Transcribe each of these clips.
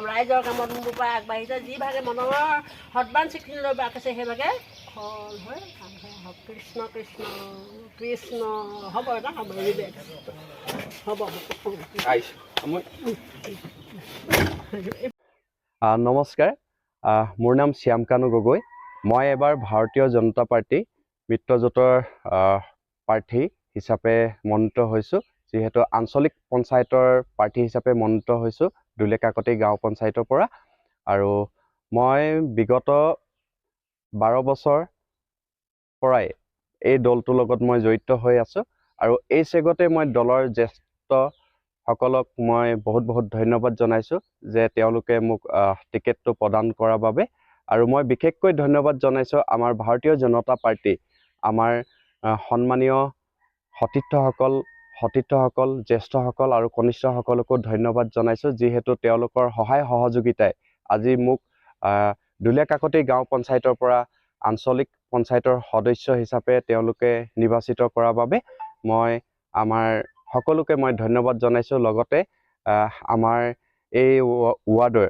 ৰাইজৰ কামত মোৰ পৰা আগবাঢ়িছে যিভাগে মনৰ সৎবান চিঠিনি লৈ বাকিছে সেইভাগে ফল হয় কৃষ্ণ কৃষ্ণ কৃষ্ণ হ'ব এটা হ'ব হ'ব নমস্কাৰ, মোৰ নাম শ্যামকানু গগৈ। মই এবাৰ ভাৰতীয় জনতা পাৰ্টি মিত্ৰজোঁটৰ প্ৰাৰ্থী হিচাপে মনোনীত হৈছোঁ। যিহেতু আঞ্চলিক পঞ্চায়তৰ প্ৰাৰ্থী হিচাপে মনোনীত হৈছোঁ দুলেকাকতি গাঁও পঞ্চায়তৰ পৰা। আৰু মই বিগত 12 বছৰ পৰাই এই দলটোৰ লগত মই জড়িত হৈ আছোঁ। আৰু এই চেগতে মই দলৰ জ্যেষ্ঠসকলক মই বহুত ধন্যবাদ জনাইছোঁ যে তেওঁলোকে মোক টিকেটটো প্ৰদান কৰাৰ বাবে। আৰু মই বিশেষকৈ ধন্যবাদ জনাইছোঁ আমাৰ ভাৰতীয় জনতা পাৰ্টি, আমাৰ সন্মানীয় সতীৰ্থসকল, জ্যেষ্ঠসকল আৰু কনিষ্ঠসকলকো ধন্যবাদ জনাইছোঁ, যিহেতু তেওঁলোকৰ সহায় সহযোগিতাই আজি মোক দুলেকাকতি গাঁও পঞ্চায়তৰ পৰা আঞ্চলিক পঞ্চায়তৰ সদস্য হিচাপে তেওঁলোকে নিৰ্বাচিত কৰাৰ বাবে মই আমাৰ সকলোকে মই ধন্যবাদ জনাইছোঁ। লগতে আমাৰ এই ৱাৰ্ডৰ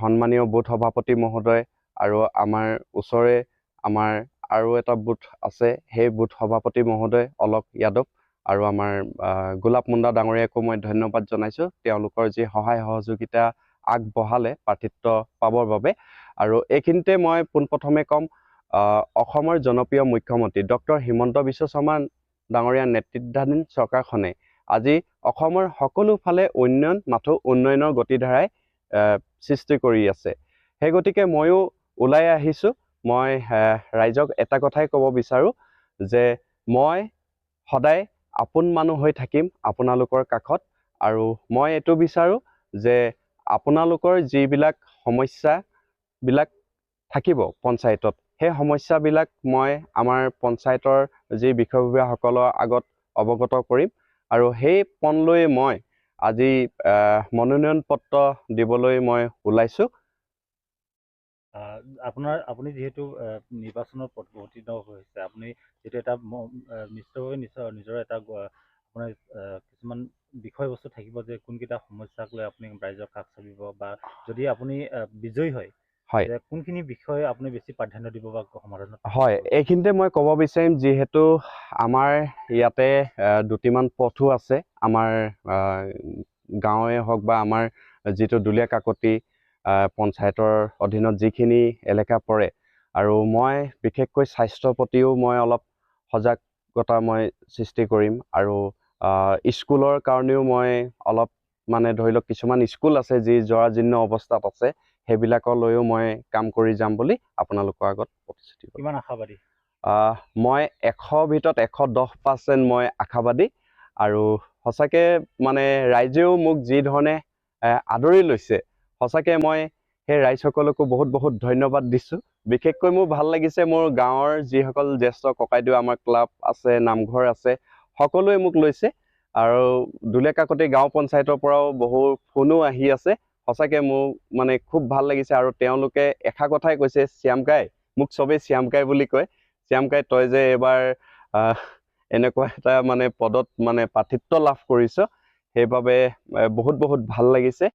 সন্মানীয় বুথ সভাপতি মহোদয় আৰু আমাৰ ওচৰে আমাৰ আৰু এটা বুথ আছে, সেই বুথ সভাপতি মহোদয় অলক যাদৱ আৰু আমাৰ গোলাপ মুণ্ডা ডাঙৰীয়াকো মই ধন্যবাদ জনাইছোঁ তেওঁলোকৰ যি সহায় সহযোগিতা আগবঢ়ালে প্ৰাৰ্থিত্ব পাবৰ বাবে। আৰু এইখিনিতে মই পোনপ্ৰথমে ক'ম, অসমৰ জনপ্ৰিয় মুখ্যমন্ত্ৰী ডক্টৰ হিমন্ত বিশ্ব শৰ্মা ডাঙৰীয়াৰ নেতৃত্বাধীন চৰকাৰখনে আজি অসমৰ সকলো ফালে উন্নয়নৰ গতিধাৰাই সৃষ্টি কৰি আছে। সেই গতিকে ময়ো ওলাই আহিছোঁ। মই ৰাইজক এটা কথাই ক'ব বিচাৰোঁ যে মই সদায় আপোন মানুহ হৈ থাকিম আপোনালোকৰ কাষত। আৰু মই এইটো বিচাৰোঁ যে আপোনালোকৰ যিবিলাক সমস্যাবিলাক থাকিব পঞ্চায়তত, সেই সমস্যাবিলাক মই আমাৰ পঞ্চায়তৰ যি বিষয়ববীয়াসকলৰ আগত অৱগত কৰিম। আৰু সেই পণ লৈ মই আজি মনোনয়ন পত্ৰ দিবলৈ মই ওলাইছোঁ। আপুনি যিহেতু নিৰ্বাচনত অৱতীৰ্ণ হৈছে, আপুনি যিহেতু এটা নিশ্চয়ভাৱে নিজৰ এটা আপোনাৰ কিছুমান বিষয়বস্তু থাকিব যে কোনকেইটা সমস্যাক লৈ আপুনি ৰাইজৰ কাষ চাপিব, বা যদি আপুনি বিজয়ী হয় যে কোনখিনি বিষয় আপুনি বেছি প্ৰাধান্য দিব বা সমাধান। হয়, এইখিনিতে মই ক'ব বিচাৰিম, যিহেতু আমাৰ ইয়াতে দুটিমান পথো আছে, আমাৰ গাঁৱে হওক বা আমাৰ যিটো দুলীয়াকাকতি পঞ্চায়তৰ অধীনত যিখিনি এলেকা পৰে। আৰু মই বিশেষকৈ স্বাস্থ্যৰ প্ৰতিও মই অলপ সজাগতা মই সৃষ্টি কৰিম। আৰু স্কুলৰ কাৰণেও মই অলপ ধৰি লওক কিছুমান স্কুল আছে যি জৰাজীৰ্ণ অৱস্থাত আছে, সেইবিলাকলৈও মই কাম কৰি যাম বুলি আপোনালোকৰ আগত প্ৰতিশ্ৰুতি কৰিম। কিমান আশাবাদী? মই 100 ভিতৰত 110% মই আশাবাদী। আৰু সঁচাকৈ ৰাইজেও মোক যি ধৰণে আদৰি লৈছে, সঁচাকৈ মই সেই ৰাইজসকলকো বহুত ধন্যবাদ দিছোঁ। বিশেষকৈ মোৰ ভাল লাগিছে, মোৰ গাঁৱৰ যিসকল জ্যেষ্ঠ ককাইদেউ আমাৰ ক্লাব আছে, নামঘৰ আছে, সকলোৱে মোক লৈছে। আৰু দুলেকাকতি গাঁও পঞ্চায়তৰ পৰাও বহু ফোনো আহি আছে। সঁচাকৈ মোৰ খুব ভাল লাগিছে। আৰু তেওঁলোকে এষাৰ কথাই কৈছে, শ্যামকাই, মোক চবেই শ্যামকাই বুলি কয়, শ্যামকাই তই যে এইবাৰ এনেকুৱা এটা পদত প্ৰাৰ্থিত্ব লাভ কৰিছ, সেইবাবে বহুত ভাল লাগিছে।